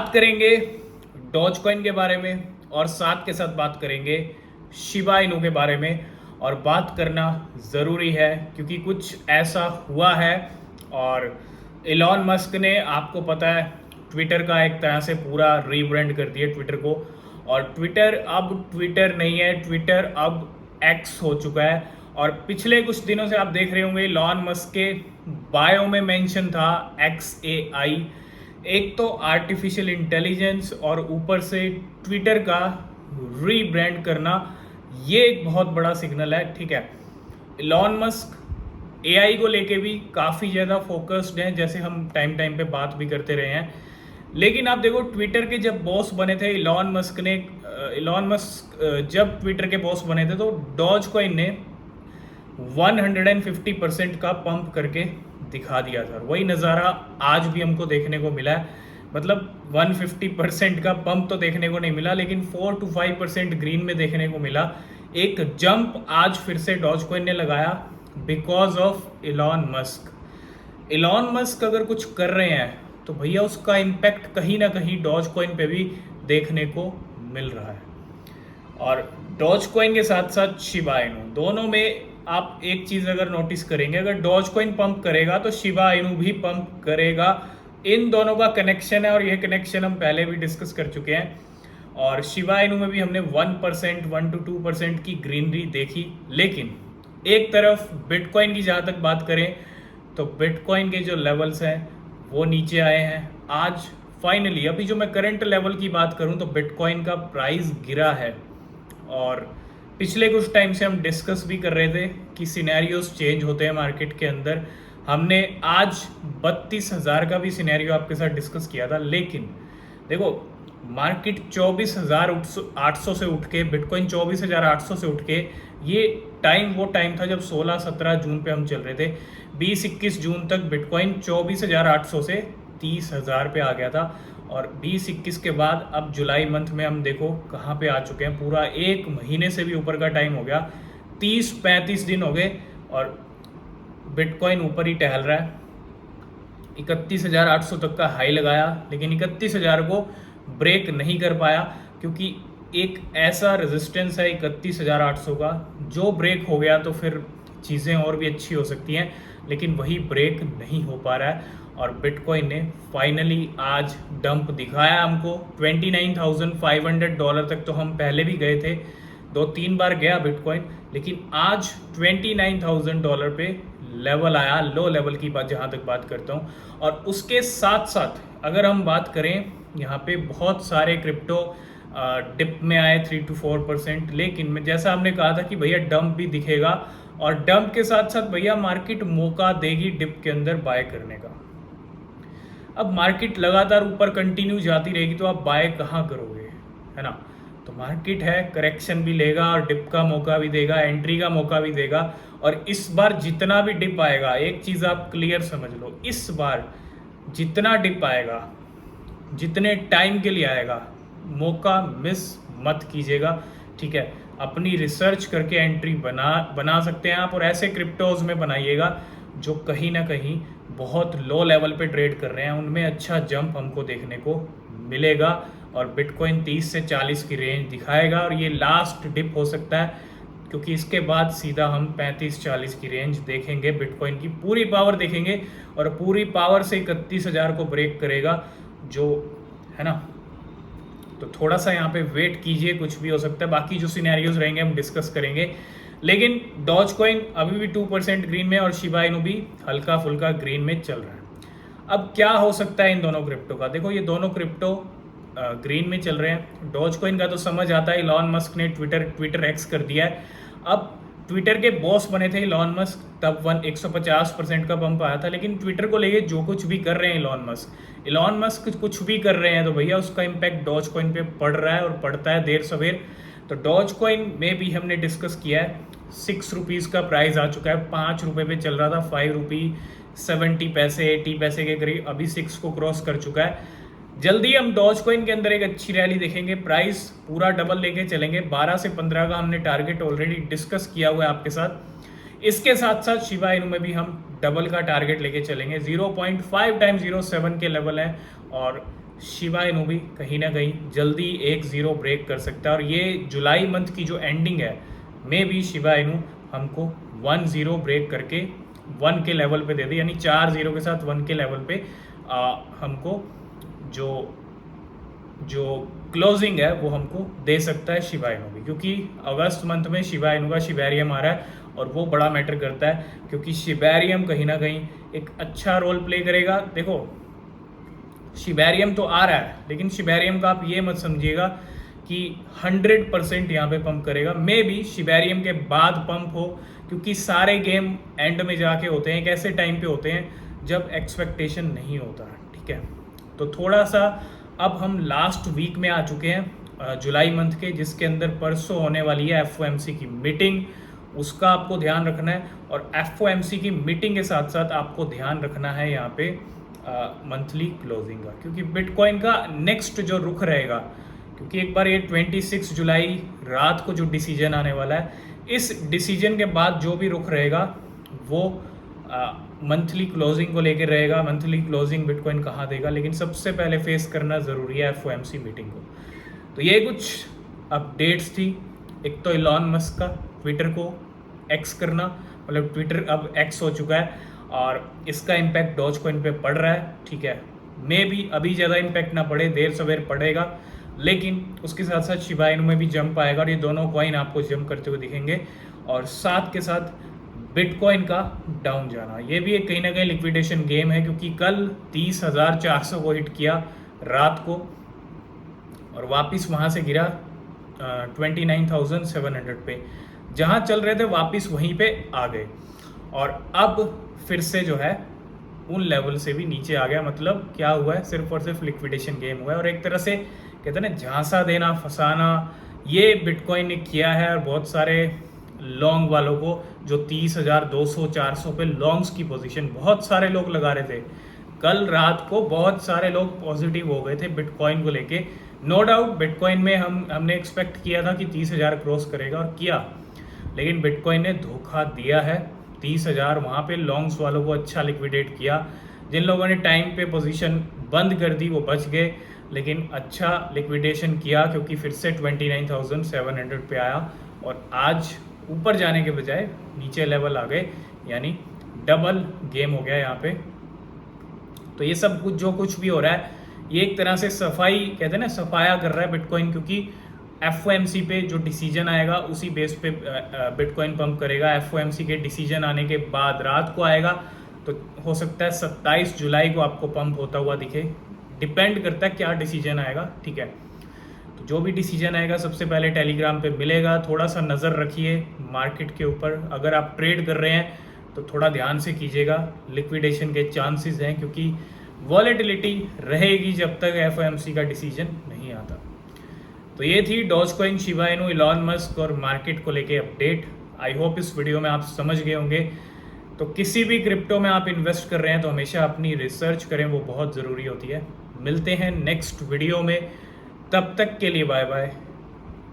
बात करेंगे doge coin के बारे में और साथ के साथ बात करेंगे शिबा इनू के बारे में। और बात करना ज़रूरी है क्योंकि कुछ ऐसा हुआ है और एलॉन मस्क ने, आपको पता है, ट्विटर का एक तरह से पूरा रीब्रांड कर दिया ट्विटर को। और ट्विटर अब ट्विटर नहीं है, ट्विटर अब एक्स हो चुका है। और पिछले कुछ दिनों से आप देख रहे होंगे एलॉन मस्क के बायो में मेंशन था XAI। एक तो आर्टिफिशियल इंटेलिजेंस और ऊपर से ट्विटर का रीब्रांड करना, ये एक बहुत बड़ा सिग्नल है। ठीक है, एलॉन मस्क AI को लेके भी काफ़ी ज़्यादा फोकस्ड हैं, जैसे हम टाइम टाइम पे बात भी करते रहे हैं। लेकिन आप देखो, ट्विटर के जब बॉस बने थे एलॉन मस्क जब ट्विटर के बॉस बने थे तो डॉज कॉइन ने 150% का पंप करके दिखा दिया था। वही नज़ारा आज भी हमको देखने को मिला है। मतलब 150% का पंप तो देखने को नहीं मिला, लेकिन 4 to 5% ग्रीन में देखने को मिला। एक जंप आज फिर से डॉज कॉइन ने लगाया because of Elon Musk. Elon Musk अगर कुछ कर रहे हैं तो भैया उसका इम्पैक्ट कहीं ना कहीं डॉज कॉइन पे भी देखने को मिल रहा है। और डॉज कॉइन के साथ साथ शिबा इनू, दोनों में आप एक चीज़ अगर नोटिस करेंगे, अगर डॉज कॉइन पंप करेगा तो शिबा इनू भी पंप करेगा। इन दोनों का कनेक्शन है और यह कनेक्शन हम पहले भी डिस्कस कर चुके हैं। और शिबा इनू में भी हमने 1% 1 to 2% की ग्रीनरी देखी। लेकिन एक तरफ बिटकॉइन की जहाँ तक बात करें तो बिटकॉइन के जो लेवल्स हैं वो नीचे आए हैं आज फाइनली। अभी जो मैं करंट लेवल की बात करूं तो बिटकॉइन का प्राइस गिरा है। और पिछले कुछ टाइम से हम डिस्कस भी कर रहे थे कि सिनेरियोज चेंज होते हैं मार्केट के अंदर। हमने आज 32,000 का भी सिनेरियो आपके साथ डिस्कस किया था। लेकिन देखो, मार्केट 24,800 से उठ के, बिटकॉइन 24,800 से उठ के, ये वो टाइम था जब 16-17 जून पे हम चल रहे थे। 20-21 जून तक बिटकॉइन 24,800 से 30,000 पे आ गया था। और 20-21 के बाद अब जुलाई मंथ में हम देखो कहाँ पे आ चुके हैं। पूरा एक महीने से भी ऊपर का टाइम हो गया, 30-35 दिन हो गए और बिटकॉइन ऊपर ही टहल रहा है। 31,800 तक का हाई लगाया, लेकिन 31,000 को ब्रेक नहीं कर पाया क्योंकि एक ऐसा रेजिस्टेंस है 31,800 का, जो ब्रेक हो गया तो फिर चीज़ें और भी अच्छी हो सकती हैं, लेकिन वही ब्रेक नहीं हो पा रहा है। और बिटकॉइन ने फाइनली आज डंप दिखाया हमको। $29,500 तक तो हम पहले भी गए थे, 2-3 बार गया बिटकॉइन, लेकिन आज $29,000 पे लेवल आया, लो लेवल की बात जहाँ तक बात करता हूँ। और उसके साथ साथ अगर हम बात करें, यहाँ पे बहुत सारे क्रिप्टो डिप में आए 3 to 4%। लेकिन जैसा हमने कहा था कि भैया डंप भी दिखेगा और डंप के साथ साथ भैया मार्केट मौका देगी डिप के अंदर बाय करने का। अब मार्केट लगातार ऊपर कंटिन्यू जाती रहेगी तो आप बाय कहाँ करोगे, है ना। तो मार्केट है, करेक्शन भी लेगा और डिप का मौका भी देगा, एंट्री का मौका भी देगा। और इस बार जितना भी डिप आएगा, एक चीज़ आप क्लियर समझ लो, इस बार जितना डिप आएगा, जितने टाइम के लिए आएगा, मौका मिस मत कीजिएगा। ठीक है, अपनी रिसर्च करके एंट्री बना सकते हैं आप। और ऐसे क्रिप्टोज में बनाइएगा जो कहीं ना कहीं बहुत लो लेवल पे ट्रेड कर रहे हैं, उनमें अच्छा जंप हमको देखने को मिलेगा। और बिटकॉइन 30 से 40 की रेंज दिखाएगा और ये लास्ट डिप हो सकता है, क्योंकि इसके बाद सीधा हम 35-40 की रेंज देखेंगे। बिटकॉइन की पूरी पावर देखेंगे और पूरी पावर से 31,000 को ब्रेक करेगा, जो है ना। तो थोड़ा सा यहाँ पे वेट कीजिए, कुछ भी हो सकता है। बाकी जो सिनेरियोज रहेंगे हम डिस्कस करेंगे। लेकिन डॉज कॉइन अभी भी 2% ग्रीन में और शिबा इनू भी हल्का फुल्का ग्रीन में चल रहा है। अब क्या हो सकता है इन दोनों क्रिप्टो का? देखो, ये दोनों क्रिप्टो ग्रीन में चल रहे हैं। डॉज कॉइन का तो समझ आता है, एलॉन मस्क ने ट्विटर एक्स कर दिया है। अब ट्विटर के बॉस बने थे एलॉन मस्क, तब 150% का पंप आया था। लेकिन ट्विटर को लेके जो कुछ भी कर रहे हैं एलॉन मस्क कुछ भी कर रहे हैं तो भैया उसका इम्पैक्ट डॉज कॉइन पे पड़ रहा है और पड़ता है देर सवेर। तो डॉज कॉइन में भी हमने डिस्कस किया है, 6 रुपीज़ का प्राइस आ चुका है, 5 रुपये पे चल रहा था, 5 रुपये 70 पैसे 80 पैसे के करीब, अभी 6 को क्रॉस कर चुका है। जल्दी हम डॉज कॉइन के अंदर एक अच्छी रैली देखेंगे, प्राइस पूरा डबल लेके चलेंगे। 12 से 15 का हमने टारगेट ऑलरेडी डिस्कस किया हुआ है आपके साथ। इसके साथ साथ शिबा इनू में भी हम डबल का टारगेट लेके चलेंगे। 0.5 टाइम्स 07 के लेवल है और शिबा इनू भी कहीं ना कहीं जल्दी 1-0 ब्रेक कर सकता है, और ये जुलाई मंथ की जो एंडिंग है मे भी शिबा इनू हमको 1-0 ब्रेक करके 1 के लेवल पे दे दे, यानी 4-0 के साथ 1 के लेवल पे हमको जो जो क्लोजिंग है वो हमको दे सकता है शिबा इनू भी, क्योंकि अगस्त मंथ में शिबा इनू का शिबेरियम आ रहा है और वो बड़ा मैटर करता है, क्योंकि शिबेरियम कहीं ना कहीं एक अच्छा रोल प्ले करेगा। देखो शिबेरियम तो आ रहा है, लेकिन शिबेरियम का आप ये मत समझिएगा कि 100% यहाँ पे पंप करेगा। मे बी शिबेरियम के बाद पंप हो, क्योंकि सारे गेम एंड में जाके होते हैं, एक ऐसे टाइम पे होते हैं जब एक्सपेक्टेशन नहीं होता, ठीक है। तो थोड़ा सा अब हम लास्ट वीक में आ चुके हैं जुलाई मंथ के, जिसके अंदर परसों होने वाली है FOMC की मीटिंग, उसका आपको ध्यान रखना है। और FOMC की मीटिंग के साथ साथ आपको ध्यान रखना है यहाँ पे मंथली क्लोजिंग का, क्योंकि बिटकॉइन का नेक्स्ट जो रुख रहेगा, क्योंकि एक बार ये 26 जुलाई रात को जो डिसीजन आने वाला है, इस डिसीजन के बाद जो भी रुख रहेगा वो मंथली क्लोजिंग को लेकर रहेगा। मंथली क्लोजिंग बिटकॉइन कहाँ देगा, लेकिन सबसे पहले फेस करना ज़रूरी है FOMC मीटिंग को। तो ये कुछ अपडेट्स थी। एक तो इलॉन मस्क का ट्विटर को एक्स करना, मतलब ट्विटर अब एक्स हो चुका है, और इसका इम्पैक्ट डॉज कॉइन पे पड़ रहा है, ठीक है। मे भी अभी ज़्यादा इम्पैक्ट ना पड़े, देर सवेर पड़ेगा, लेकिन उसके साथ साथ शिबा इनू में भी जंप आएगा और ये दोनों कॉइन आपको जंप करते हुए दिखेंगे। और साथ के साथ बिटकॉइन का डाउन जाना, ये भी एक कहीं ना कहीं लिक्विडेशन गेम है, क्योंकि कल 30,400 को हिट किया रात को और वापस वहाँ से गिरा 29,700 पे, जहाँ चल रहे थे वापस वहीं पे आ गए, और अब फिर से जो है उन लेवल से भी नीचे आ गया। मतलब क्या हुआ है, सिर्फ और सिर्फ लिक्विडेशन गेम हुआ है, और एक तरह से कहते हैं ना झांसा देना, फंसाना, ये बिटकॉइन ने किया है। और बहुत सारे लॉन्ग वालों को जो 30,200-400 पे लॉन्ग्स की पोजीशन बहुत सारे लोग लगा रहे थे, कल रात को बहुत सारे लोग पॉजिटिव हो गए थे बिटकॉइन को लेके। नो डाउट बिटकॉइन में हमने एक्सपेक्ट किया था कि 30,000 क्रॉस करेगा, और किया, लेकिन बिटकॉइन ने धोखा दिया है। 30,000 वहाँ पे लॉन्ग्स वालों को अच्छा लिक्विडेट किया, जिन लोगों ने टाइम पे पोजीशन बंद कर दी वो बच गए, लेकिन अच्छा लिक्विडेशन किया, क्योंकि फिर से 29,700 पे आया और आज ऊपर जाने के बजाय नीचे लेवल आ गए, यानी डबल गेम हो गया यहाँ पे। तो ये सब कुछ जो कुछ भी हो रहा है, ये एक तरह से सफाई, कहते हैं ना, सफाया कर रहा है बिटकॉइन, क्योंकि FOMC पे जो डिसीजन आएगा उसी बेस पे बिटकॉइन पंप करेगा। FOMC के डिसीजन आने के बाद रात को आएगा, तो हो सकता है 27 जुलाई को आपको पंप होता हुआ दिखे, डिपेंड करता है क्या डिसीजन आएगा, ठीक है। तो जो भी डिसीजन आएगा सबसे पहले टेलीग्राम पे मिलेगा। थोड़ा सा नज़र रखिए मार्केट के ऊपर, अगर आप ट्रेड कर रहे हैं तो थोड़ा ध्यान से कीजिएगा, लिक्विडेशन के चांसेस हैं, क्योंकि वॉलेटिलिटी रहेगी जब तक FOMC का डिसीजन नहीं आता। तो ये थी Dogecoin, Shiba Inu, Elon Musk और मार्केट को लेके अपडेट। आई होप इस वीडियो में आप समझ गए होंगे। तो किसी भी क्रिप्टो में आप इन्वेस्ट कर रहे हैं तो हमेशा अपनी रिसर्च करें, वो बहुत ज़रूरी होती है। मिलते हैं नेक्स्ट वीडियो में, तब तक के लिए बाय बाय।